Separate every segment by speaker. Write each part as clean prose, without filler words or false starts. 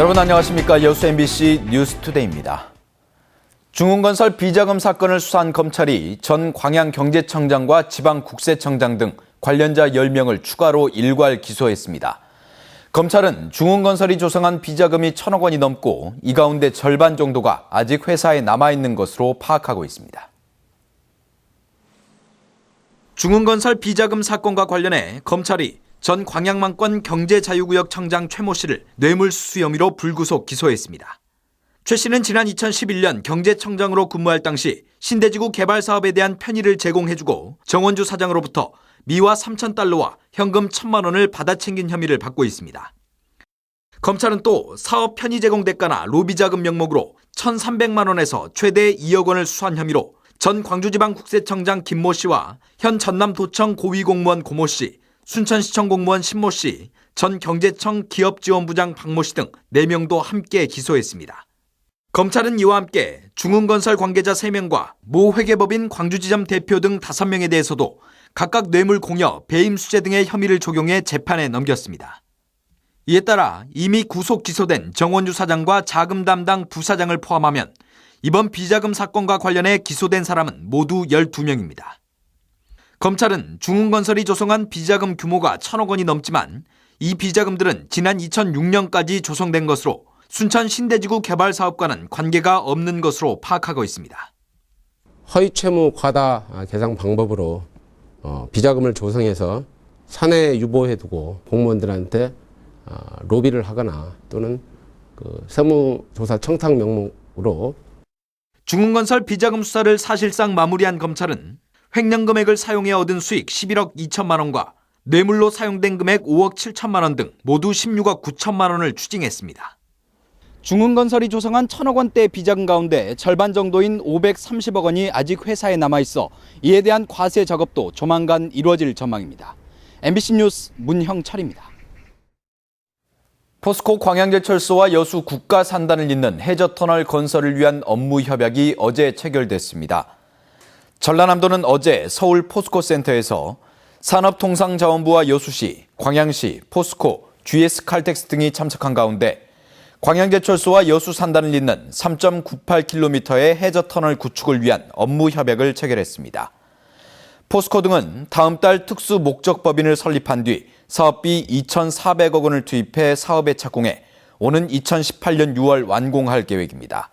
Speaker 1: 여러분 안녕하십니까. 여수 MBC 뉴스투데이입니다. 중흥건설 비자금 사건을 수사한 검찰이 전 광양경제청장과 지방국세청장 등 관련자 10명을 추가로 일괄 기소했습니다. 검찰은 중흥건설이 조성한 비자금이 1,000억 원이 넘고 이 가운데 절반 정도가 아직 회사에 남아있는 것으로 파악하고 있습니다. 중흥건설 비자금 사건과 관련해 검찰이 전 광양만권 경제자유구역 청장 최모 씨를 뇌물수수 혐의로 불구속 기소했습니다. 최 씨는 지난 2011년 경제청장으로 근무할 당시 신대지구 개발 사업에 대한 편의를 제공해주고 정원주 사장으로부터 미화 3,000달러와 현금 1,000만 원을 받아 챙긴 혐의를 받고 있습니다. 검찰은 또 사업 편의 제공 대가나 로비 자금 명목으로 1,300만 원에서 최대 2억 원을 수수한 혐의로 전 광주지방국세청장 김모 씨와 현 전남도청 고위공무원 고모 씨, 순천시청 공무원 신모 씨, 전 경제청 기업지원부장 박모 씨 등 4명도 함께 기소했습니다. 검찰은 이와 함께 중흥건설 관계자 3명과 모 회계법인 광주지점 대표 등 5명에 대해서도 각각 뇌물 공여, 배임 수재 등의 혐의를 적용해 재판에 넘겼습니다. 이에 따라 이미 구속 기소된 정원주 사장과 자금 담당 부사장을 포함하면 이번 비자금 사건과 관련해 기소된 사람은 모두 12명입니다. 검찰은 중흥건설이 조성한 비자금 규모가 1,000억 원이 넘지만 이 비자금들은 지난 2006년까지 조성된 것으로 순천 신대지구 개발 사업과는 관계가 없는 것으로 파악하고 있습니다.
Speaker 2: 허위 채무 과다 계상 방법으로 비자금을 조성해서 사내에 유보해두고 공무원들한테 로비를 하거나 또는 세무조사 청탁 명목으로
Speaker 1: 중흥건설 비자금 수사를 사실상 마무리한 검찰은 횡령 금액을 사용해 얻은 수익 11억 2천만 원과 뇌물로 사용된 금액 5억 7천만 원 등 모두 16억 9천만 원을 추징했습니다. 중흥건설이 조성한 1,000억 원대 비자금 가운데 절반 정도인 530억 원이 아직 회사에 남아있어 이에 대한 과세 작업도 조만간 이루어질 전망입니다. MBC 뉴스 문형철입니다. 포스코 광양제철소와 여수 국가산단을 잇는 해저터널 건설을 위한 업무 협약이 어제 체결됐습니다. 전라남도는 어제 서울 포스코센터에서 산업통상자원부와 여수시, 광양시, 포스코, GS칼텍스 등이 참석한 가운데 광양제철소와 여수산단을 잇는 3.98km의 해저터널 구축을 위한 업무 협약을 체결했습니다. 포스코 등은 다음 달 특수 목적법인을 설립한 뒤 사업비 2,400억 원을 투입해 사업에 착공해 오는 2018년 6월 완공할 계획입니다.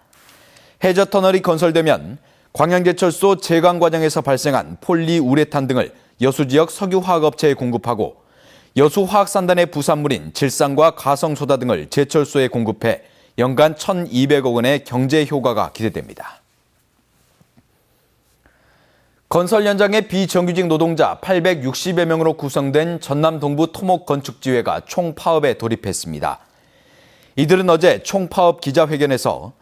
Speaker 1: 해저터널이 건설되면 광양제철소 제강 과정에서 발생한 폴리우레탄 등을 여수 지역 석유화학업체에 공급하고 여수화학산단의 부산물인 질산과 가성소다 등을 제철소에 공급해 연간 1,200억 원의 경제 효과가 기대됩니다. 건설 현장의 비정규직 노동자 860여 명으로 구성된 전남 동부 토목건축지회가 총파업에 돌입했습니다. 이들은 어제 총파업 기자회견에서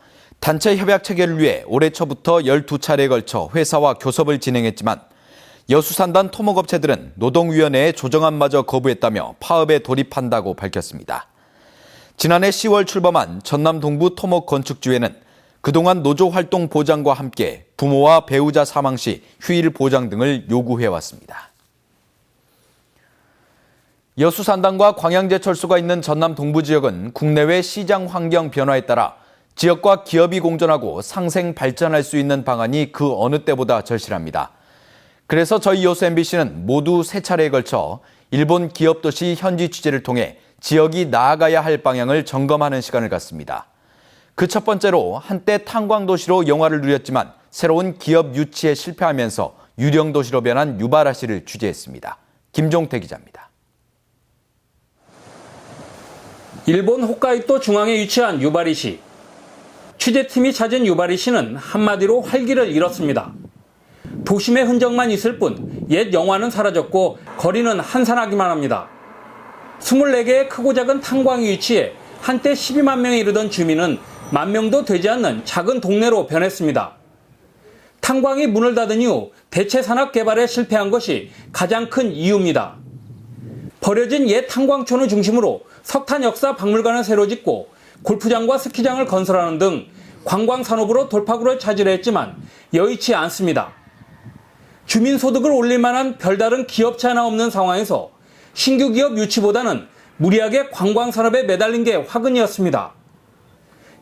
Speaker 1: 단체 협약 체결을 위해 올해 초부터 12차례에 걸쳐 회사와 교섭을 진행했지만 여수산단 토목업체들은 노동위원회의 조정안마저 거부했다며 파업에 돌입한다고 밝혔습니다. 지난해 10월 출범한 전남 동부 토목건축지회는 그동안 노조활동 보장과 함께 부모와 배우자 사망 시 휴일 보장 등을 요구해왔습니다. 여수산단과 광양제철소가 있는 전남 동부 지역은 국내외 시장 환경 변화에 따라 지역과 기업이 공존하고 상생 발전할 수 있는 방안이 그 어느 때보다 절실합니다. 그래서 저희 여수 MBC는 모두 3차례에 걸쳐 일본 기업 도시 현지 취재를 통해 지역이 나아가야 할 방향을 점검하는 시간을 갖습니다. 그 첫 번째로 한때 탄광도시로 영화를 누렸지만 새로운 기업 유치에 실패하면서 유령도시로 변한 유바라시를 취재했습니다. 김종태 기자입니다.
Speaker 3: 일본 홋카이도 중앙에 위치한 유바리시. 취재팀이 찾은 유바리시는 한마디로 활기를 잃었습니다. 도심의 흔적만 있을 뿐 옛 영화는 사라졌고 거리는 한산하기만 합니다. 24개의 크고 작은 탄광이 위치해 한때 12만 명에 이르던 주민은 10,000명도 되지 않는 작은 동네로 변했습니다. 탄광이 문을 닫은 이후 대체 산업 개발에 실패한 것이 가장 큰 이유입니다. 버려진 옛 탄광촌을 중심으로 석탄 역사 박물관을 새로 짓고 골프장과 스키장을 건설하는 등 관광 산업으로 돌파구를 찾으려 했지만 여의치 않습니다. 주민소득을 올릴 만한 별다른 기업체 하나 없는 상황에서 신규 기업 유치보다는 무리하게 관광산업에 매달린 게 화근이었습니다.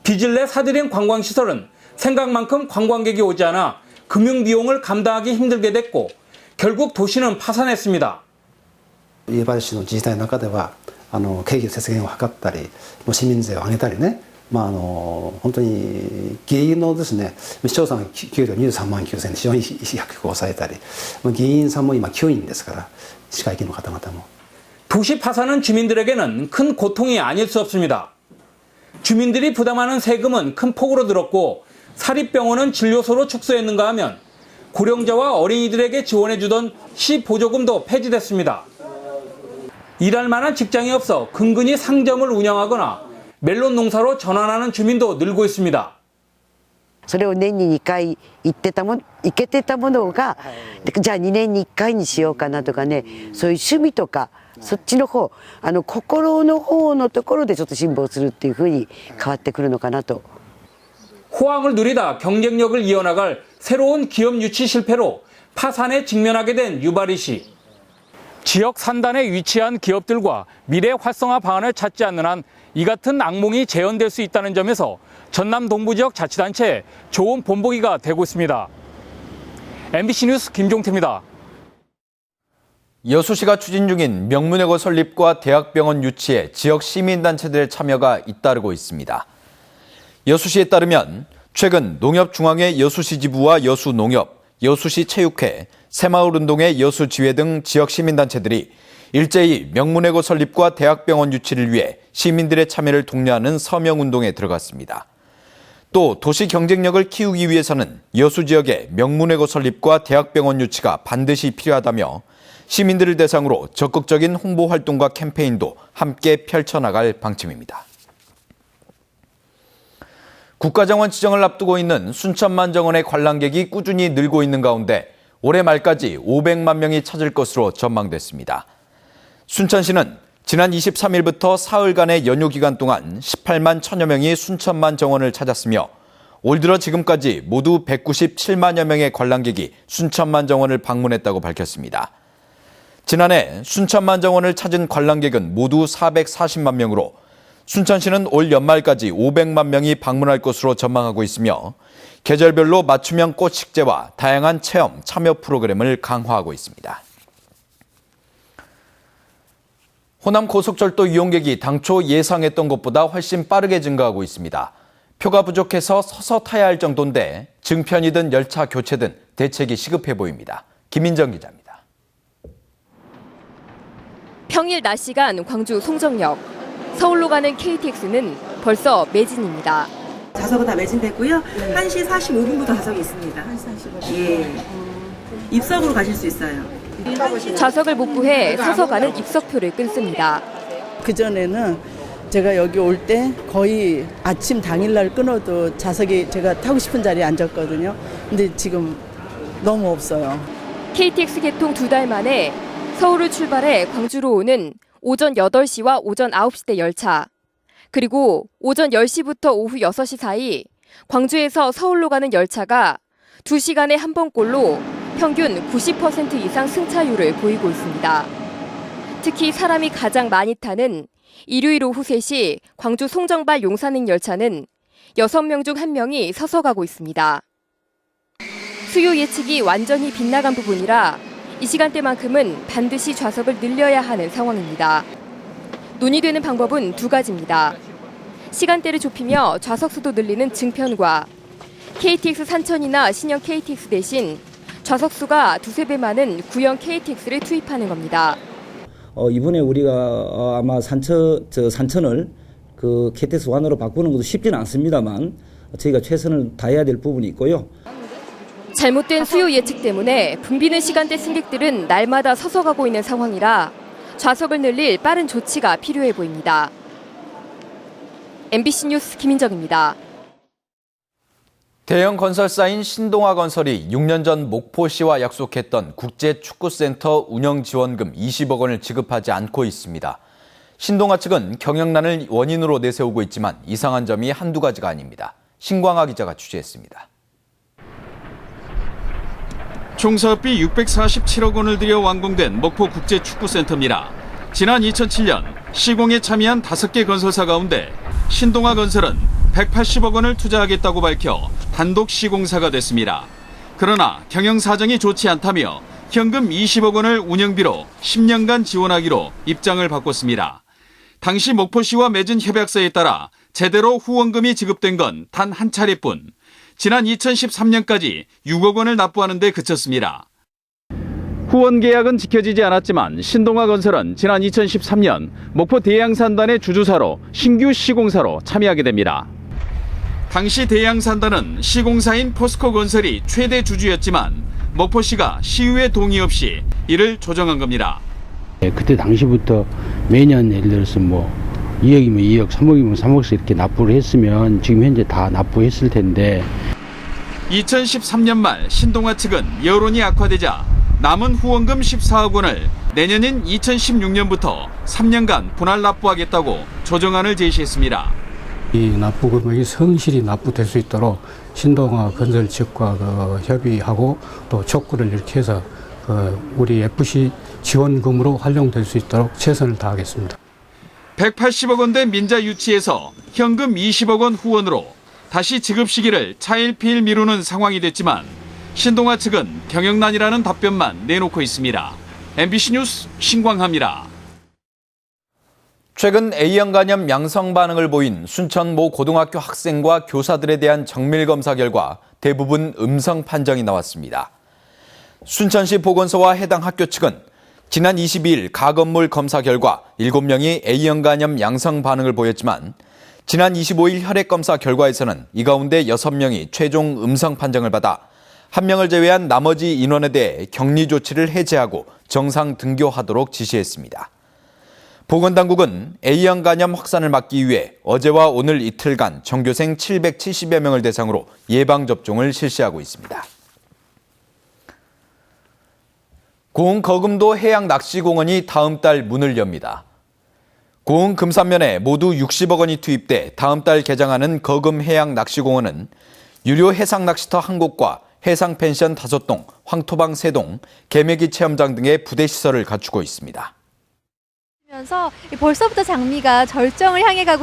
Speaker 3: 빚을 내 사들인 관광시설은 생각만큼 관광객이 오지 않아 금융비용을 감당하기 힘들게 됐고 결국 도시는 파산했습니다.
Speaker 4: 夕張市の自治体の中では経費節減を図ったり市民税を上げたりね、本当に議員のですね市長さんの給料23万9000円非常に低く抑えたり、議員さんも今9人ですから市会議員の方々も。
Speaker 3: 도시 파산은 주민들에게는 큰 고통이 아닐 수 없습니다. 주민들이 부담하는 세금은 큰 폭으로 늘었고 사립병원은 진료소로 축소했는가 하면 고령자와 어린이들에게 지원해주던 시 보조금도 폐지됐습니다. 일할 만한 직장이 없어 근근히 상점을 운영하거나 멜론 농사로 전환하는 주민도 늘고 있습니다.
Speaker 5: それを年に2回行けてたものが、じゃあ2年に1回にしようかなとかね、そういう趣味とかそっちの方、心の方のところでちょっと辛抱するっていう風に変わってくるのかなと。
Speaker 3: 호황을 누리다 경쟁력을 이어나갈 새로운 기업 유치 실패로 파산에 직면하게 된 유바리시. 지역 산단에 위치한 기업들과 미래 활성화 방안을 찾지 않는 한 이 같은 악몽이 재현될 수 있다는 점에서 전남 동부지역 자치단체의 좋은 본보기가 되고 있습니다. MBC 뉴스 김종태입니다.
Speaker 1: 여수시가 추진 중인 명문외고 설립과 대학병원 유치에 지역 시민단체들의 참여가 잇따르고 있습니다. 여수시에 따르면 최근 농협중앙회 여수시 지부와 여수농협, 여수시 체육회, 새마을운동회 여수지회 등 지역 시민단체들이 일제히 명문외고 설립과 대학병원 유치를 위해 시민들의 참여를 독려하는 서명운동에 들어갔습니다. 또 도시 경쟁력을 키우기 위해서는 여수 지역의 명문외고 설립과 대학병원 유치가 반드시 필요하다며 시민들을 대상으로 적극적인 홍보 활동과 캠페인도 함께 펼쳐나갈 방침입니다. 국가정원 지정을 앞두고 있는 순천만 정원의 관람객이 꾸준히 늘고 있는 가운데 올해 말까지 500만 명이 찾을 것으로 전망됐습니다. 순천시는 지난 23일부터 사흘간의 연휴 기간 동안 18만 1000여 명이 순천만 정원을 찾았으며 올 들어 지금까지 모두 197만여 명의 관람객이 순천만 정원을 방문했다고 밝혔습니다. 지난해 순천만 정원을 찾은 관람객은 모두 440만 명으로 순천시는 올 연말까지 500만 명이 방문할 것으로 전망하고 있으며 계절별로 맞춤형 꽃 식재와 다양한 체험, 참여 프로그램을 강화하고 있습니다. 호남 고속철도 이용객이 당초 예상했던 것보다 훨씬 빠르게 증가하고 있습니다. 표가 부족해서 서서 타야 할 정도인데 증편이든 열차 교체든 대책이 시급해 보입니다. 김민정 기자입니다.
Speaker 6: 평일 낮 시간 광주 송정역. 서울로 가는 KTX는 벌써 매진입니다.
Speaker 7: 좌석은 다 매진됐고요. 1시 45분부터 좌석이 있습니다. 1시 45분. 예. 입석으로 가실 수 있어요.
Speaker 6: 좌석을 못 구해 서서 가는 입석표를 끊습니다.
Speaker 8: 그전에는 제가 여기 올 때 거의 아침 당일날 끊어도 좌석이 제가 타고 싶은 자리에 앉았거든요. 근데 지금 너무 없어요.
Speaker 6: KTX 개통 2달 만에 서울을 출발해 광주로 오는 오전 8시와 오전 9시대 열차, 그리고 오전 10시부터 오후 6시 사이 광주에서 서울로 가는 열차가 2시간에 한 번꼴로 평균 90% 이상 승차율을 보이고 있습니다. 특히 사람이 가장 많이 타는 일요일 오후 3시 광주 송정발 용산행 열차는 6명 중 1명이 서서 가고 있습니다. 수요 예측이 완전히 빗나간 부분이라 이 시간대만큼은 반드시 좌석을 늘려야 하는 상황입니다. 논의되는 방법은 2가지입니다. 시간대를 좁히며 좌석 수도 늘리는 증편과 KTX 산천이나 신형 KTX 대신 좌석 수가 2~3배 많은 구형 KTX를 투입하는 겁니다.
Speaker 9: 이번에 우리가 아마 산천을 그 KTX 완으로 바꾸는 것도 쉽지는 않습니다만 저희가 최선을 다해야 될 부분이 있고요.
Speaker 6: 잘못된 수요 예측 때문에 붐비는 시간대 승객들은 날마다 서서 가고 있는 상황이라 좌석을 늘릴 빠른 조치가 필요해 보입니다. MBC 뉴스 김민정입니다.
Speaker 1: 대형 건설사인 신동아건설이 6년 전 목포시와 약속했던 국제축구센터 운영지원금 20억 원을 지급하지 않고 있습니다. 신동아 측은 경영난을 원인으로 내세우고 있지만 이상한 점이 한두 가지가 아닙니다. 신광하 기자가 취재했습니다.
Speaker 10: 총 사업비 647억 원을 들여 완공된 목포국제축구센터입니다. 지난 2007년 시공에 참여한 5개 건설사 가운데 신동아건설은 180억 원을 투자하겠다고 밝혀 단독 시공사가 됐습니다. 그러나 경영 사정이 좋지 않다며 현금 20억 원을 운영비로 10년간 지원하기로 입장을 바꿨습니다. 당시 목포시와 맺은 협약서에 따라 제대로 후원금이 지급된 건 단 한 차례뿐 지난 2013년까지 6억 원을 납부하는 데 그쳤습니다. 후원 계약은 지켜지지 않았지만 신동아건설은 지난 2013년 목포 대양산단의 주주사로 신규 시공사로 참여하게 됩니다. 당시 대양산단은 시공사인 포스코건설이 최대 주주였지만 목포시가 시의회 동의 없이 이를 조정한 겁니다.
Speaker 11: 그때 당시부터 매년 예를 들어서 뭐 2억이면 2억, 3억이면 3억씩 이렇게 납부를 했으면 지금 현재 다 납부했을 텐데
Speaker 10: 2013년 말 신동아 측은 여론이 악화되자 남은 후원금 14억 원을 내년인 2016년부터 3년간 분할 납부하겠다고 조정안을 제시했습니다.
Speaker 12: 이 납부금액이 성실히 납부될 수 있도록 신동아 건설 측과 협의하고 또 촉구를 이렇게 해서 우리 FC 지원금으로 활용될 수 있도록 최선을 다하겠습니다.
Speaker 10: 180억 원대 민자 유치에서 현금 20억 원 후원으로 다시 지급 시기를 차일피일 미루는 상황이 됐지만 신동아 측은 경영난이라는 답변만 내놓고 있습니다. MBC 뉴스 신광하입니다.
Speaker 1: 최근 A형 간염 양성 반응을 보인 순천 모 고등학교 학생과 교사들에 대한 정밀 검사 결과 대부분 음성 판정이 나왔습니다. 순천시 보건소와 해당 학교 측은 지난 22일 가건물 검사 결과 7명이 A형 간염 양성 반응을 보였지만 지난 25일 혈액 검사 결과에서는 이 가운데 6명이 최종 음성 판정을 받아 1명을 제외한 나머지 인원에 대해 격리 조치를 해제하고 정상 등교하도록 지시했습니다. 보건당국은 A형 간염 확산을 막기 위해 어제와 오늘 이틀간 전교생 770여 명을 대상으로 예방접종을 실시하고 있습니다. 고흥 거금도 해양낚시공원이 다음 달 문을 엽니다. 고흥 금산면에 모두 60억 원이 투입돼 다음 달 개장하는 거금 해양낚시공원은 유료 해상낚시터 1곳과 해상펜션 5동, 황토방 3동, 개메기 체험장 등의 부대시설을 갖추고 있습니다.
Speaker 13: 벌써부터 장미가 절정을 향해 가고